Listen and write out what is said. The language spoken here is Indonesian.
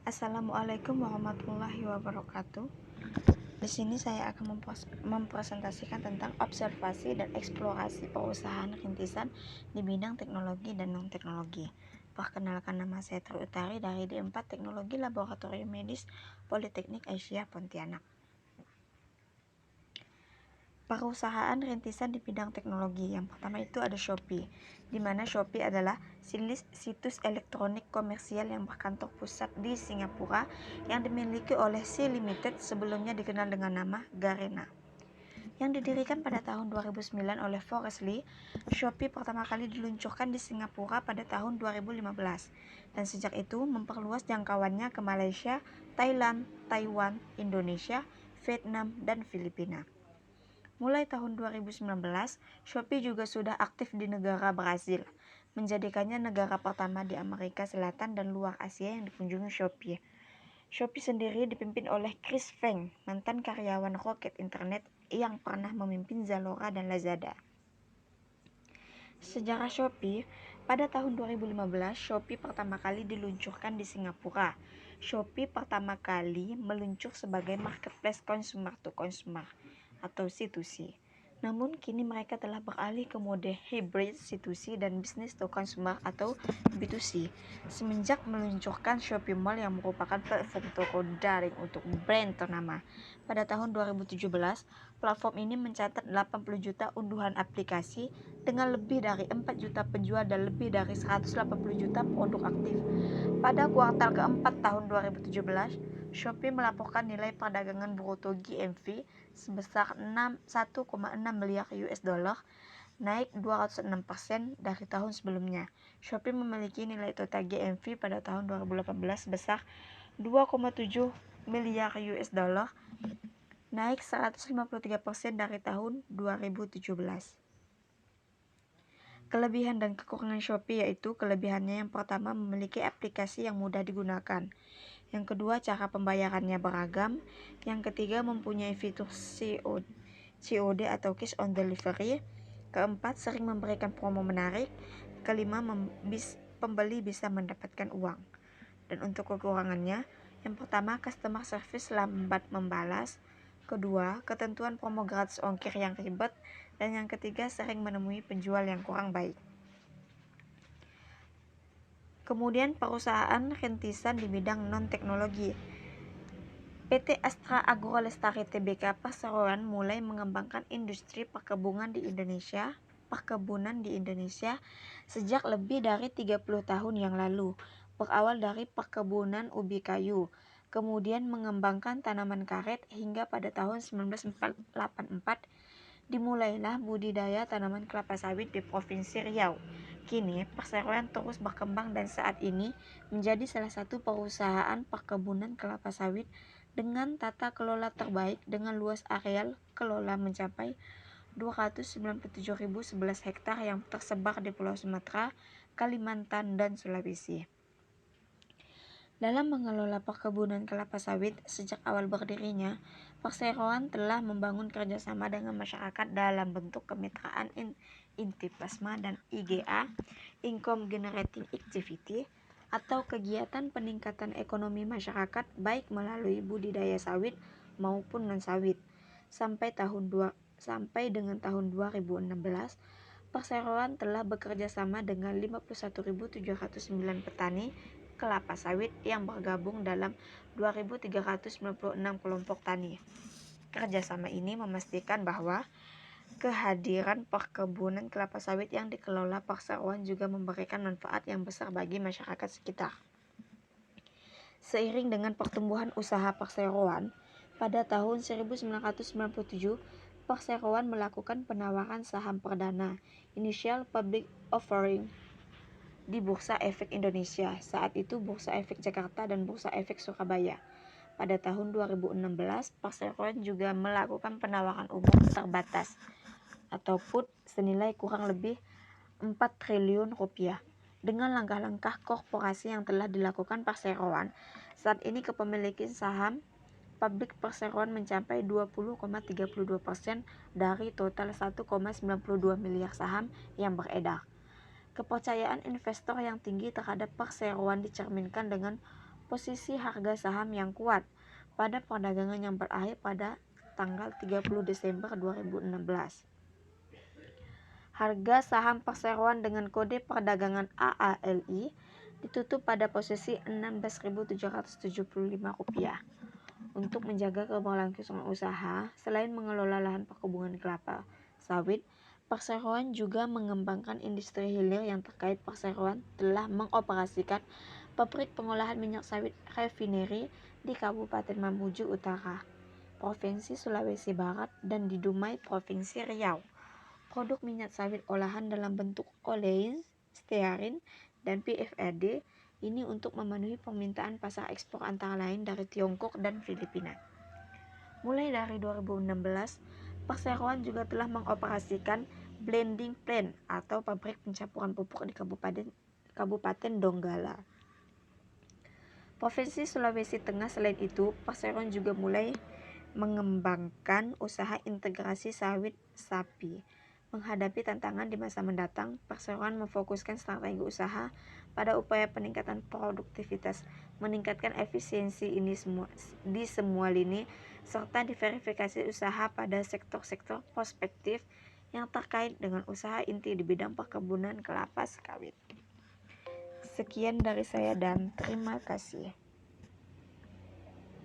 Assalamualaikum warahmatullahi wabarakatuh. Di sini saya akan mempresentasikan tentang observasi dan eksplorasi perusahaan rintisan di bidang teknologi dan non-teknologi. Perkenalkan, nama saya Triutari dari D4 Teknologi Laboratorium Medis Politeknik Asia Pontianak. Perusahaan rintisan di bidang teknologi. Yang pertama itu ada Shopee, di mana Shopee adalah situs elektronik komersial yang berkantor pusat di Singapura yang dimiliki oleh Sea Limited, sebelumnya dikenal dengan nama Garena. Yang didirikan pada tahun 2009 oleh Forrest Li, Shopee pertama kali diluncurkan di Singapura pada tahun 2015 dan sejak itu memperluas jangkauannya ke Malaysia, Thailand, Taiwan, Indonesia, Vietnam, dan Filipina. Mulai tahun 2019, Shopee juga sudah aktif di negara Brazil, menjadikannya negara pertama di Amerika Selatan dan luar Asia yang dikunjungi Shopee. Shopee sendiri dipimpin oleh Chris Feng, mantan karyawan Rocket Internet yang pernah memimpin Zalora dan Lazada. Sejarah Shopee, pada tahun 2015, Shopee pertama kali diluncurkan di Singapura. Shopee pertama kali meluncur sebagai marketplace consumer to consumer atau C2C. Namun kini mereka telah beralih ke mode hybrid C2C dan business to consumer atau B2C semenjak meluncurkan Shopee Mall yang merupakan platform toko daring untuk brand ternama. Pada tahun 2017, platform ini mencatat 80 juta unduhan aplikasi dengan lebih dari 4 juta penjual dan lebih dari 180 juta produk aktif. Pada kuartal keempat tahun 2017, Shopee melaporkan nilai perdagangan bruto GMV sebesar 1,6 miliar US dollar, naik 206% dari tahun sebelumnya. Shopee memiliki nilai total GMV pada tahun 2018 sebesar 2,7 miliar US dollar, naik 153% dari tahun 2017. Kelebihan dan kekurangan Shopee yaitu kelebihannya yang pertama memiliki aplikasi yang mudah digunakan. Yang kedua, cara pembayarannya beragam. Yang ketiga, mempunyai fitur COD atau cash on delivery. Keempat, sering memberikan promo menarik. Kelima, pembeli bisa mendapatkan uang. Dan untuk kekurangannya, yang pertama, customer service lambat membalas. Kedua, ketentuan promo gratis ongkir yang ribet. Dan yang ketiga, sering menemui penjual yang kurang baik. Kemudian perusahaan rintisan di bidang non-teknologi. PT Astra Agrolestari Tbk Perseroan mulai mengembangkan industri perkebunan di Indonesia sejak lebih dari 30 tahun yang lalu. Berawal dari perkebunan ubi kayu, kemudian mengembangkan tanaman karet hingga pada tahun 1984 dimulailah budidaya tanaman kelapa sawit di Provinsi Riau. Kini, perseroan terus berkembang dan saat ini menjadi salah satu perusahaan perkebunan kelapa sawit dengan tata kelola terbaik dengan luas areal kelola mencapai 297.011 hektar yang tersebar di Pulau Sumatera, Kalimantan, dan Sulawesi. Dalam mengelola perkebunan kelapa sawit sejak awal berdirinya, perseroan telah membangun kerjasama dengan masyarakat dalam bentuk kemitraan inti plasma dan IGA, Income Generating Activity, atau kegiatan peningkatan ekonomi masyarakat baik melalui budidaya sawit maupun non-sawit. Sampai dengan tahun 2016, perseroan telah bekerja sama dengan 51.709 petani kelapa sawit yang bergabung dalam 2.396 kelompok tani. Kerjasama ini memastikan bahwa kehadiran perkebunan kelapa sawit yang dikelola perseroan juga memberikan manfaat yang besar bagi masyarakat sekitar. Seiring dengan pertumbuhan usaha perseroan, pada tahun 1997, perseroan melakukan penawaran saham perdana, Initial Public Offering, di Bursa Efek Indonesia, saat itu Bursa Efek Jakarta dan Bursa Efek Surabaya. Pada tahun 2016, perseroan juga melakukan penawaran umum terbatas atau put senilai kurang lebih 4 triliun rupiah. Dengan langkah-langkah korporasi yang telah dilakukan perseroan, saat ini kepemilikan saham publik perseroan mencapai 20,32% dari total 1,92 miliar saham yang beredar. Kepercayaan investor yang tinggi terhadap perseroan dicerminkan dengan Posisi harga saham yang kuat pada perdagangan yang berakhir pada tanggal 30 Desember 2016. Harga saham perseroan dengan kode perdagangan AALI ditutup pada posisi Rp16.775. Untuk menjaga keberlangsungan usaha, selain mengelola lahan perkebunan kelapa sawit, perseroan juga mengembangkan industri hilir yang terkait. Perseroan telah mengoperasikan pabrik pengolahan minyak sawit refinery di Kabupaten Mamuju Utara, Provinsi Sulawesi Barat, dan di Dumai, Provinsi Riau. Produk minyak sawit olahan dalam bentuk olein, stearin, dan PFAD ini untuk memenuhi permintaan pasar ekspor antara lain dari Tiongkok dan Filipina. Mulai dari 2016, perseroan juga telah mengoperasikan blending plant atau pabrik pencampuran pupuk di Kabupaten Donggala, Provinsi Sulawesi Tengah. Selain itu, perseroan juga mulai mengembangkan usaha integrasi sawit sapi. Menghadapi tantangan di masa mendatang, perseroan memfokuskan strategi usaha pada upaya peningkatan produktivitas, meningkatkan efisiensi di semua lini, serta diverifikasi usaha pada sektor-sektor prospektif yang terkait dengan usaha inti di bidang perkebunan kelapa sawit. Sekian dari saya dan terima kasih.